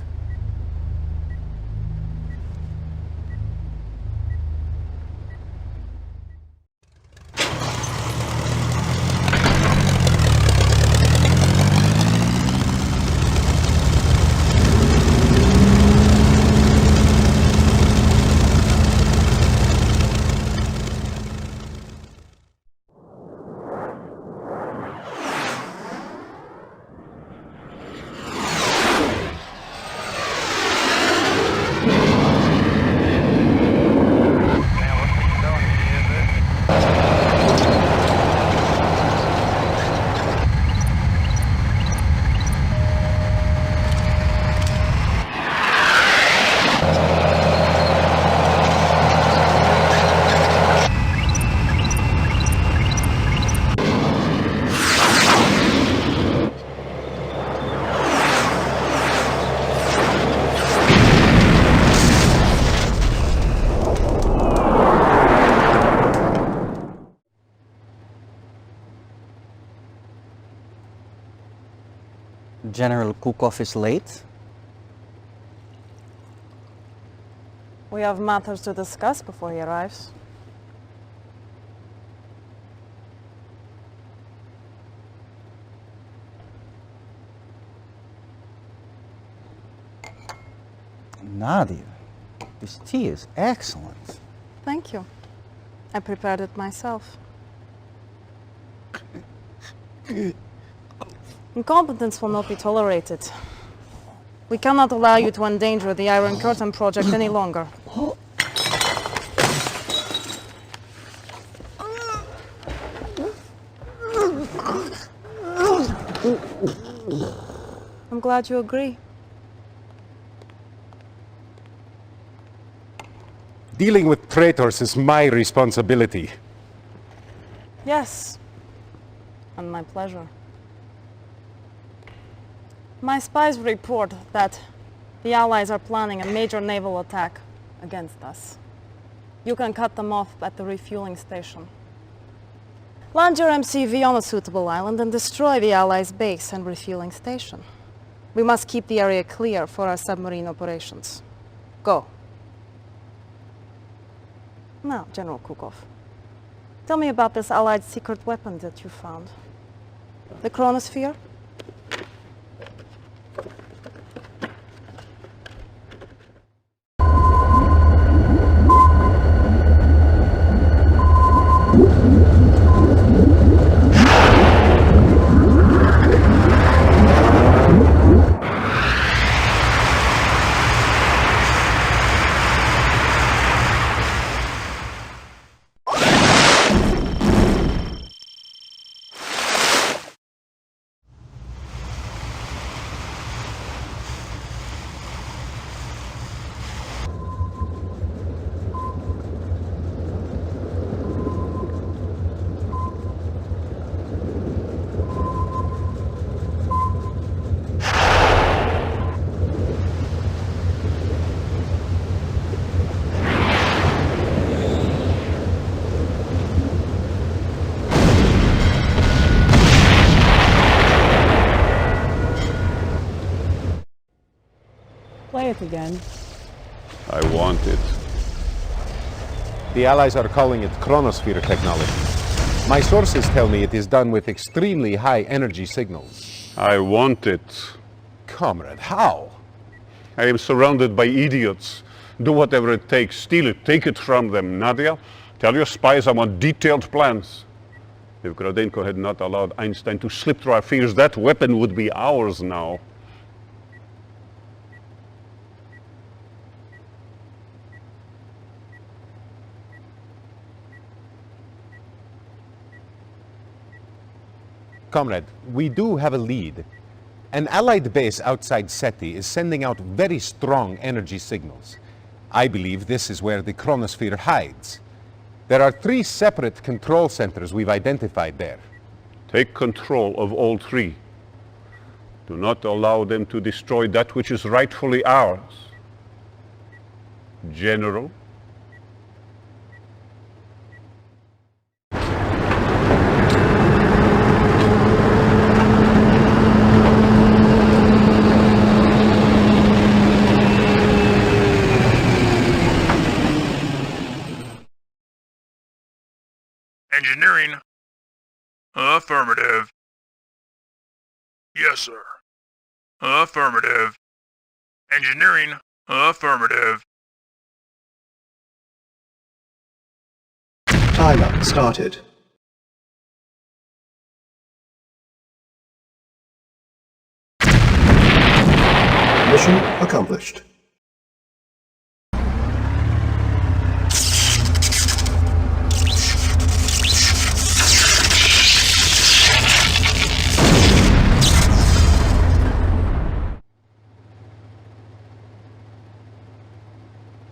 General Kukov is late. We have matters to discuss before he arrives. Nadia, this tea is excellent. Thank you. I prepared it myself. Incompetence will not be tolerated. We cannot allow you to endanger the Iron Curtain project any longer. I'm glad you agree. Dealing with traitors is my responsibility. Yes, and my pleasure. My spies report that the Allies are planning a major naval attack against us. You can cut them off at the refueling station. Land your MCV on a suitable island and destroy the Allies' base and refueling station. We must keep the area clear for our submarine operations. Go. Now, General Kukov, tell me about this Allied secret weapon that you found. The chronosphere? Play it again. I want it. The Allies are calling it chronosphere technology. My sources tell me it is done with extremely high energy signals. I want it. Comrade, how? I am surrounded by idiots. Do whatever it takes. Steal it. Take it from them. Nadia, tell your spies I want detailed plans. If Gradenko had not allowed Einstein to slip through our fingers, that weapon would be ours now. Comrade, we do have a lead. An Allied base outside SETI is sending out very strong energy signals. I believe this is where the chronosphere hides. There are 3 separate control centers we've identified there. Take control of all 3. Do not allow them to destroy that which is rightfully ours. General? Engineering. Affirmative. Yes, sir. Affirmative. Engineering. Affirmative. Timer started. Mission accomplished.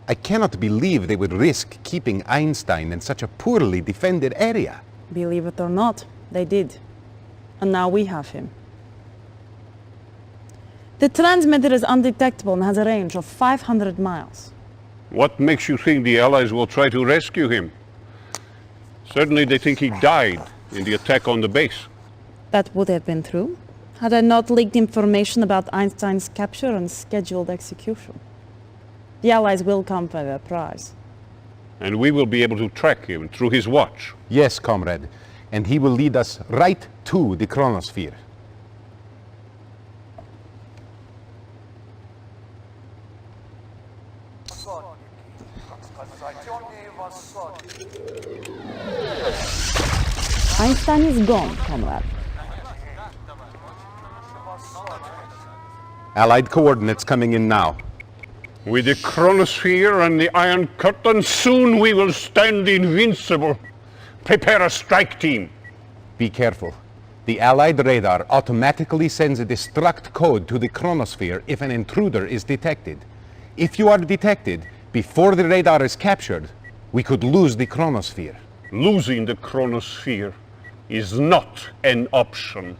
I cannot believe they would risk keeping Einstein in such a poorly defended area. Believe it or not, they did. And now we have him. The transmitter is undetectable and has a range of 500 miles. What makes you think the Allies will try to rescue him? Certainly they think he died in the attack on the base. That would have been true, had I not leaked information about Einstein's capture and scheduled execution. The Allies will come for their prize. And we will be able to track him through his watch. Yes, comrade. And he will lead us right to the chronosphere. Einstein is gone, comrade. Allied coordinates coming in now. With the chronosphere and the Iron Curtain, soon we will stand invincible. Prepare a strike team. Be careful. The Allied radar automatically sends a destruct code to the chronosphere if an intruder is detected. If you are detected before the radar is captured, we could lose the chronosphere. Losing the chronosphere is not an option.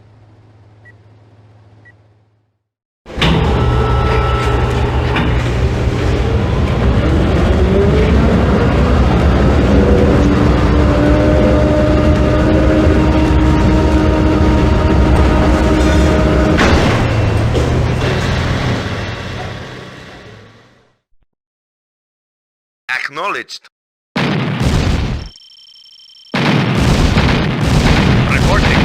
Acknowledged. Reporting.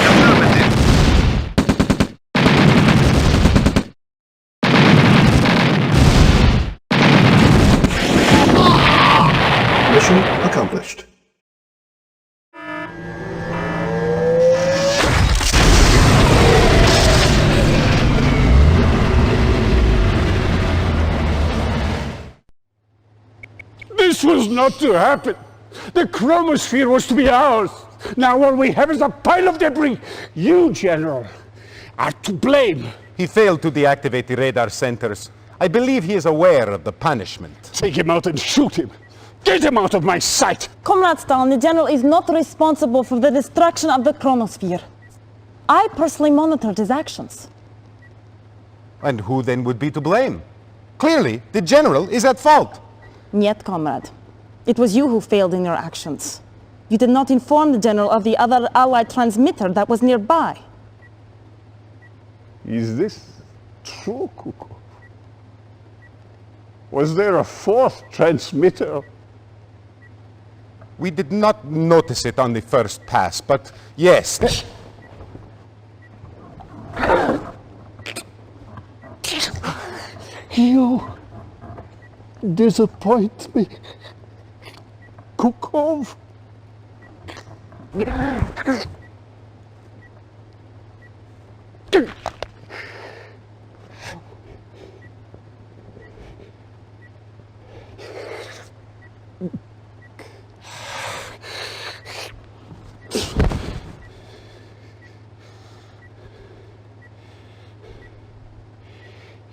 Affirmative. Mission accomplished. This was not to happen. The chromosphere was to be ours. Now all we have is a pile of debris. You, General, are to blame. He failed to deactivate the radar centers. I believe he is aware of the punishment. Take him out and shoot him. Get him out of my sight. Comrade Stalin, the General is not responsible for the destruction of the chronosphere. I personally monitored his actions. And who then would be to blame? Clearly, the General is at fault. Niet, comrade. It was you who failed in your actions. You did not inform the General of the other Allied transmitter that was nearby. Is this true, Kukov? Was there a 4th transmitter? We did not notice it on the first pass, but yes. You disappoint me. Kukov.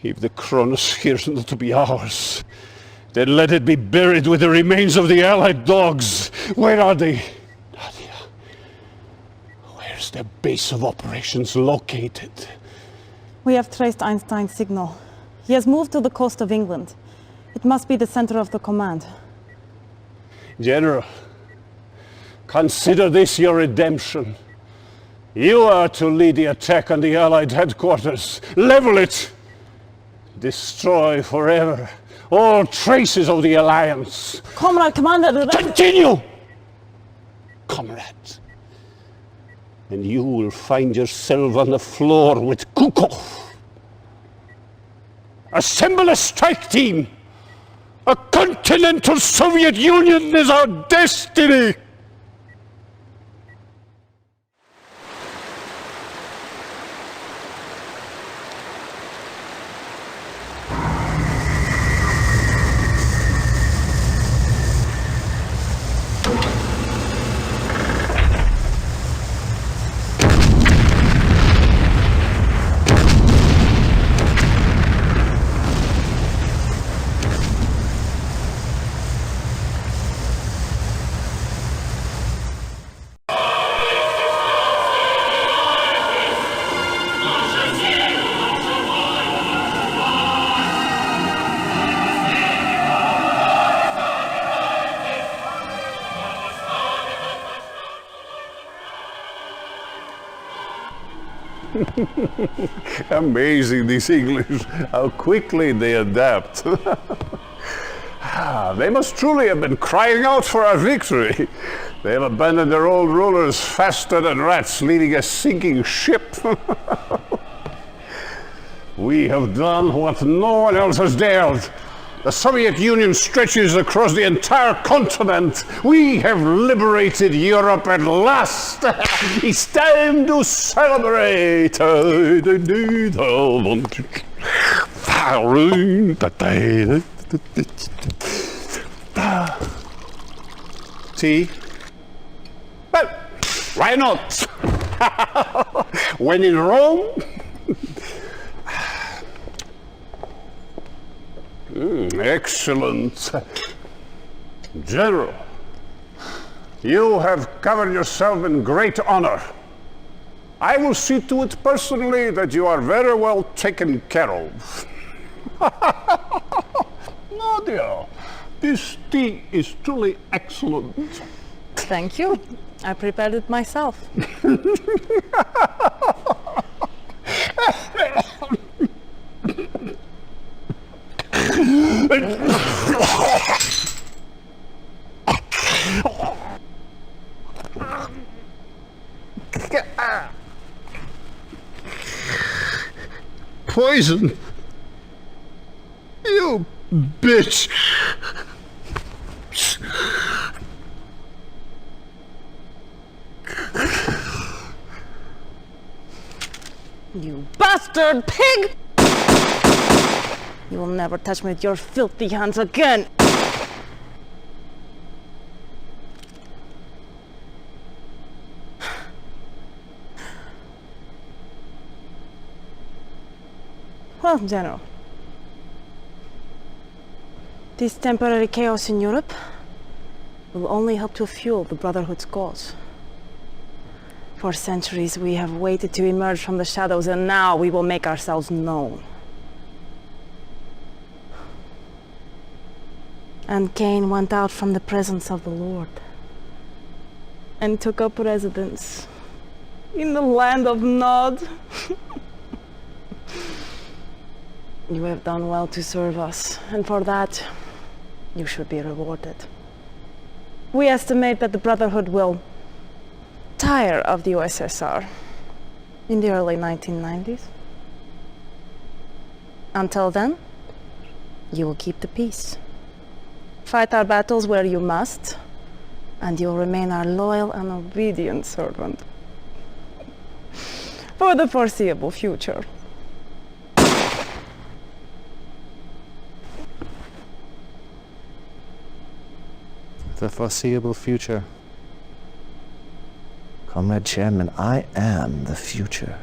If the Chronosphere is not to be ours, then let it be buried with the remains of the Allied dogs. Where are they? Nadia, where's their base of operations located? We have traced Einstein's signal. He has moved to the coast of England. It must be the center of the command. General, consider this your redemption. You are to lead the attack on the Allied headquarters. Level it! Destroy forever all traces of the Alliance. Comrade, Commander... Continue! Comrade. And you will find yourself on the floor with Kukov. Assemble a strike team! A continental Soviet Union is our destiny! Amazing, these English, how quickly they adapt. They must truly have been crying out for our victory. They have abandoned their old rulers faster than rats leading a sinking ship. We have done what no one else has dared. The Soviet Union stretches across the entire continent. We have liberated Europe at last. It's time to celebrate. Tea? Well, why not? When in Rome. Excellent. General, you have covered yourself in great honor. I will see to it personally that you are very well taken care of. Nadia, this tea is truly excellent. Thank you. I prepared it myself. Poison? You bitch! You bastard pig! You will never touch me with your filthy hands again! Well, General, this temporary chaos in Europe will only help to fuel the Brotherhood's cause. For centuries we have waited to emerge from the shadows, and now we will make ourselves known. And Cain went out from the presence of the Lord and took up residence in the land of Nod. You have done well to serve us, and for that, you should be rewarded. We estimate that the Brotherhood will tire of the USSR in the early 1990s. Until then, you will keep the peace. Fight our battles where you must, And you'll remain our loyal and obedient servant for the foreseeable future. The foreseeable future. Comrade Chairman, I am the future.